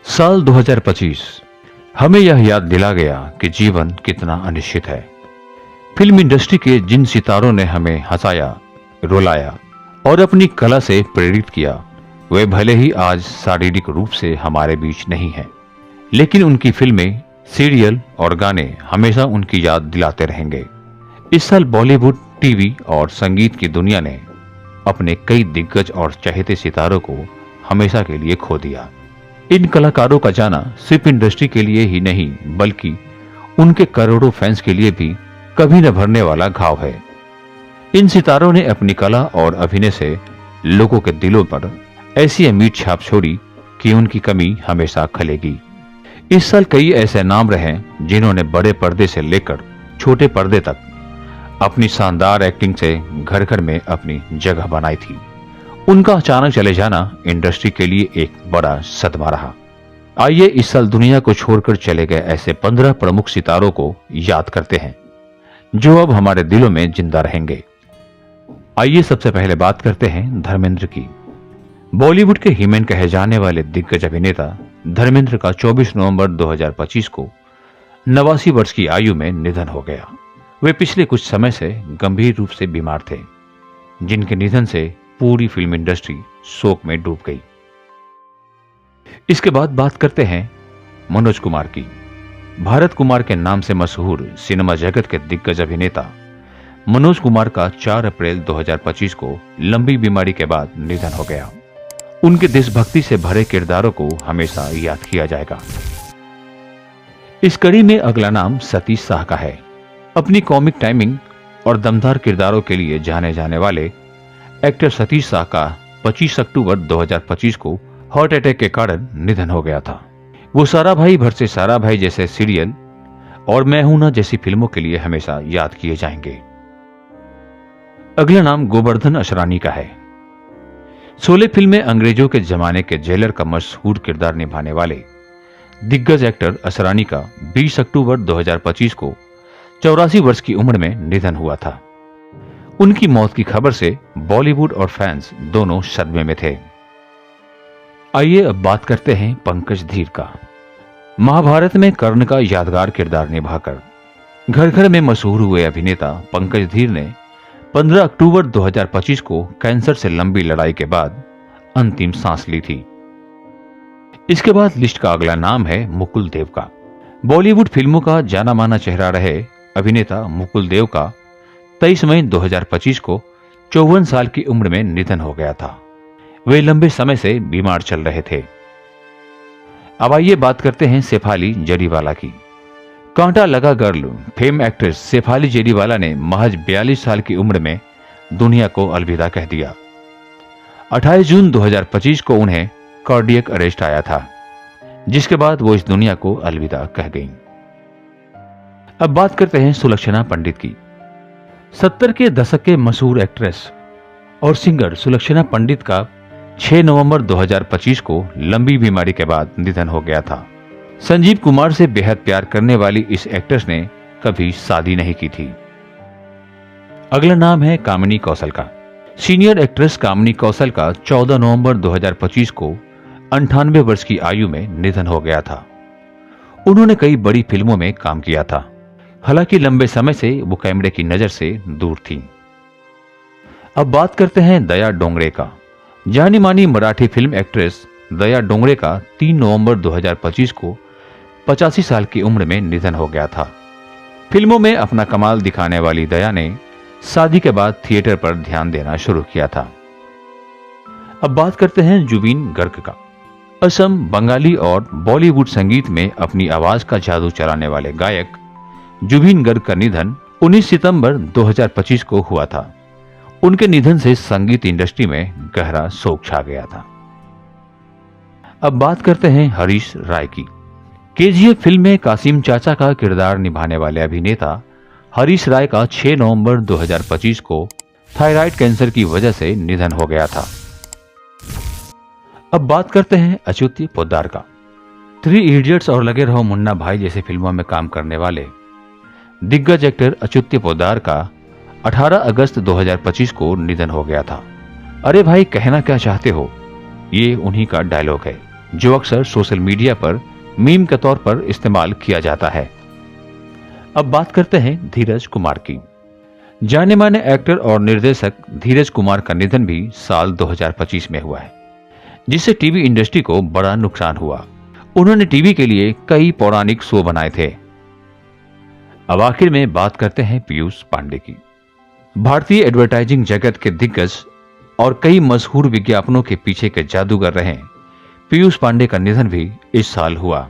साल 2025 हमें यह याद दिला गया कि जीवन कितना अनिश्चित है। फिल्म इंडस्ट्री के जिन सितारों ने हमें हंसाया, रुलाया और अपनी कला से प्रेरित किया, वे भले ही आज शारीरिक रूप से हमारे बीच नहीं हैं, लेकिन उनकी फिल्में, सीरियल और गाने हमेशा उनकी याद दिलाते रहेंगे। इस साल बॉलीवुड, टीवी और संगीत की दुनिया ने अपने कई दिग्गज और चहेते सितारों को हमेशा के लिए खो दिया। इन कलाकारों का जाना सिर्फ इंडस्ट्री के लिए ही नहीं, बल्कि उनके करोड़ों फैंस के लिए भी कभी न भरने वाला घाव है। इन सितारों ने अपनी कला और अभिनय से लोगों के दिलों पर ऐसी अमीर छाप छोड़ी कि उनकी कमी हमेशा खलेगी। इस साल कई ऐसे नाम रहे जिन्होंने बड़े पर्दे से लेकर छोटे पर्दे तक अपनी शानदार एक्टिंग से घर घर में अपनी जगह बनाई थी। उनका अचानक चले जाना इंडस्ट्री के लिए एक बड़ा सदमा रहा। आइए इस साल दुनिया को छोड़कर चले गए ऐसे 15 प्रमुख सितारों को याद करते हैं जो अब हमारे दिलों में जिंदा रहेंगे। आइए सबसे पहले बात करते हैं धर्मेंद्र की। बॉलीवुड के हीमैन कहे जाने वाले दिग्गज अभिनेता धर्मेंद्र का 24 नवंबर 2025 को 89 वर्ष की आयु में निधन हो गया। वे पिछले कुछ समय से गंभीर रूप से बीमार थे, जिनके निधन से पूरी फिल्म इंडस्ट्री शोक में डूब गई। इसके बाद बात करते हैं मनोज कुमार की। भारत कुमार के नाम से मशहूर सिनेमा जगत के दिग्गज अभिनेता मनोज कुमार का 4 अप्रैल 2025 को लंबी बीमारी के बाद निधन हो गया। उनके देशभक्ति से भरे किरदारों को हमेशा याद किया जाएगा। इस कड़ी में अगला नाम सतीश शाह का है। अपनी कॉमिक टाइमिंग और दमदार किरदारों के लिए जाने जाने वाले एक्टर सतीश शाह का 25 अक्टूबर 2025 को हार्ट अटैक के कारण निधन हो गया था। वो सारा भाई भरसे सारा भाई जैसे सीरियल और मैं हूं ना जैसी फिल्मों के लिए हमेशा याद किए जाएंगे। अगला नाम गोवर्धन असरानी का है। शोले फिल्म में अंग्रेजों के जमाने के जेलर का मशहूर किरदार निभाने वाले दिग्गज एक्टर असरानी का 20 अक्टूबर 2025 को 84 वर्ष की उम्र में निधन हुआ था। उनकी मौत की खबर से बॉलीवुड और फैंस दोनों सदमे में थे। आइए अब बात करते हैं पंकज धीर का। महाभारत में कर्ण का यादगार किरदार निभाकर घर घर में मशहूर हुए अभिनेता पंकज धीर ने 15 अक्टूबर 2025 को कैंसर से लंबी लड़ाई के बाद अंतिम सांस ली थी। इसके बाद लिस्ट का अगला नाम है मुकुल देव का। बॉलीवुड फिल्मों का जाना माना चेहरा रहे अभिनेता मुकुल देव का 23 मई 2025 को 54 साल की उम्र में निधन हो गया था। वे लंबे समय से बीमार चल रहे थे। अब आइए बात करते हैं शेफाली जरीवाला की। Kaanta Laga girl fame actress Shefali Jariwala ने महज 42 साल की उम्र में दुनिया को अलविदा कह दिया। 28 जून 2025 को उन्हें कार्डियक अरेस्ट आया था, जिसके बाद वो इस दुनिया को अलविदा कह गईं। अब बात करते हैं सुलक्षणा पंडित की। 70 के दशक के मशहूर एक्ट्रेस और सिंगर सुलक्षणा पंडित का 6 नवंबर 2025 को लंबी बीमारी के बाद निधन हो गया था। संजीव कुमार से बेहद प्यार करने वाली इस एक्ट्रेस ने कभी शादी नहीं की थी। अगला नाम है कामिनी कौशल का। सीनियर एक्ट्रेस कामिनी कौशल का 14 नवंबर 2025 को 98 वर्ष की आयु में निधन हो गया था। उन्होंने कई बड़ी फिल्मों में काम किया था, हालांकि लंबे समय से वो कैमरे की नजर से दूर थी। अब बात करते हैं दया डोंगरे का। जानी मानी मराठी फिल्म एक्ट्रेस दया डोंगरे का 3 नवंबर 2025 को 85 साल की उम्र में निधन हो गया था। फिल्मों में अपना कमाल दिखाने वाली दया ने शादी के बाद थिएटर पर ध्यान देना शुरू किया था। अब बात करते हैं जुबीन गर्ग का। असम, बंगाली और बॉलीवुड संगीत में अपनी आवाज का जादू चलाने वाले गायक जुबीन गर्ग का निधन 19 सितंबर 2025 को हुआ था। उनके निधन से संगीत इंडस्ट्री में गहरा शोक छा गया था। अब बात करते हैं हरीश राय की। केजीएफ फिल्म में कासिम चाचा का किरदार निभाने वाले अभिनेता हरीश राय का 6 नवंबर 2025 को थायराइड कैंसर की वजह से निधन हो गया था। अब बात करते हैं अच्युत पोद्दार का। 3 इडियट्स और लगे रहो मुन्ना भाई जैसे फिल्मों में काम करने वाले दिग्गज एक्टर अच्युत पोद्दार का 18 अगस्त 2025 को निधन हो गया था। अरे भाई कहना क्या चाहते हो, ये उन्हीं का डायलॉग है। जो अक्सर सोशल मीडिया पर मीम के तौर पर इस्तेमाल किया जाता है। अब बात करते हैं धीरज कुमार की। जाने माने एक्टर और निर्देशक धीरज कुमार का निधन भी साल 2025 में हुआ है, जिससे टीवी इंडस्ट्री को बड़ा नुकसान हुआ। उन्होंने टीवी के लिए कई पौराणिक शो बनाए थे। अब आखिर में बात करते हैं पीयूष पांडे की। भारतीय एडवर्टाइजिंग जगत के दिग्गज और कई मशहूर विज्ञापनों के पीछे के जादूगर रहे पीयूष पांडे का निधन भी इस साल हुआ।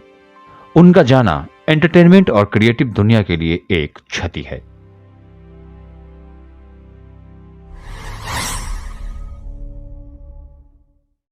उनका जाना एंटरटेनमेंट और क्रिएटिव दुनिया के लिए एक क्षति है।